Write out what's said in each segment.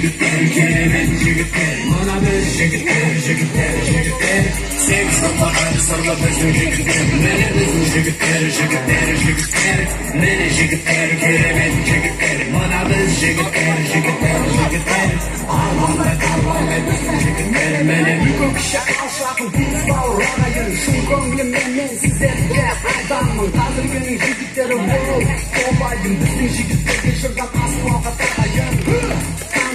жігіттер, керемет жігіттер, мына біз жігіттер, жігіттер, жігіттер. Сегіз қырлаған сырлы біздің жігіттер, міне біздің жігіттер, жігіттер, жігіттер. Міне жігіттер, керемет жігіттер, мына біз жігіттер, жігіттер, жігіттер. Армандай қарбалдай біздің жігіттер, міне. Көп кіші алшақын біз бауырайын, шын көңіліммен мен сіздерге айтамын. Қазіргінің жігіттері бол, толайын, біздің жігіттерге жүрген асылуға тағайын.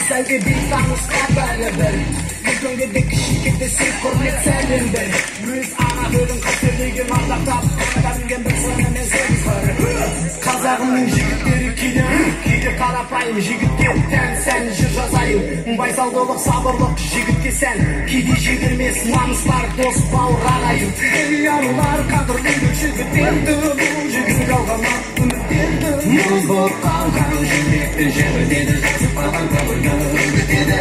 Сәлге бір танысқа бәрі бір, үлкенге де кішіге де сен құрмет сәлем бір. Өз ана бөлін қасерлеген ардақтап, қандарынген бір сыйымен сегіз бір. Қазағымның жігіттері кейде қарапайым, жігітке тән сән жыр жазайын. Байсалдылық, сабырлық жігітке сән, кейде жегірмес намыс бар дос бауыр ағайын. Арулар қадірлейді жігіттерді, бұл жігіт қалғана үміттерді. Мұз болып қалған жүректі жібітеді, жазып қалған көбіргі үмітеді.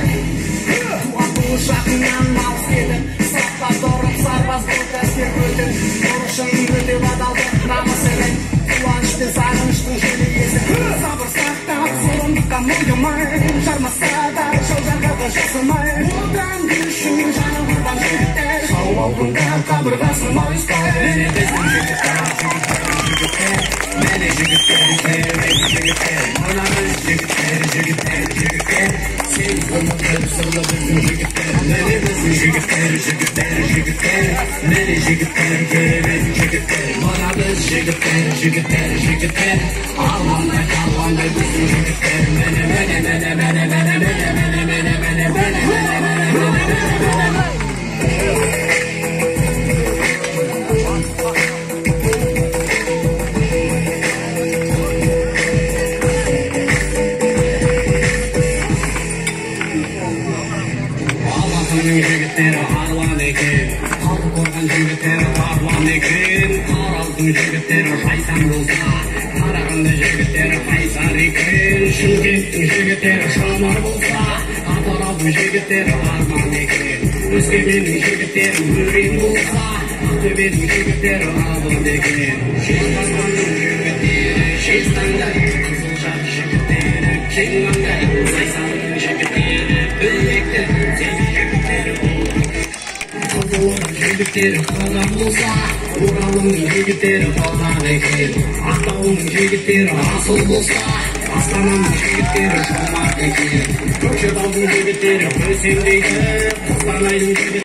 Туған туы жақыннан алыс еді, сапқа тұрып сарбаз болып әскер өтін. Ұрышын өте бадалды намысымен, қуаныштың сағыныштың желі есі. Сабыр сақтап зұлымдыққа мойымай, жармаса да жолдарға да жасымай. Одан үшін жаны құрбан жігіттер, жауабында қабырғасын мойыспай. Міне біздің жігіттер, жігіттер, жігіттер. Mene jigitler, keremет jigitler, mına biz jigitler, jigitler, jigitler. Sen kırmızı sırlı bizim jigitler, mene bizim jigitler, jigitler, jigitler. Mene jigitler, keremet jigitler, mına biz jigitler, jigitler, jigitler. Almanday kalmanday bizim jigitler, mene mene mene mene mene mene mene mene mene mene mene. Jigitleri harlan ekin, halkı korkan jigitleri harlan ekin. Araltın jigitleri haysan bolsa, Karaganda jigitleri haysar ekin. Şıмкенттің jigitleri şamar bolsa, Atarabın jigitleri harman ekin. Өскеменнің jigitleri өрен bolsa, Ақтөбенің jigitleri абыл ekin. Шешқазғанның jigitleri Шестанда, Қызылжар jigitleri кең маңдай. Сайсанның jigitleri Бөлекті, жігіттері қалған болса, Оралымның жігіттері қалған екен. Ақтауының жігіттері асыл болса, Астананың жігіттері жомарт екен. Көкшетаудың жігіттері көсемдейді, Қостанайдың жігіттері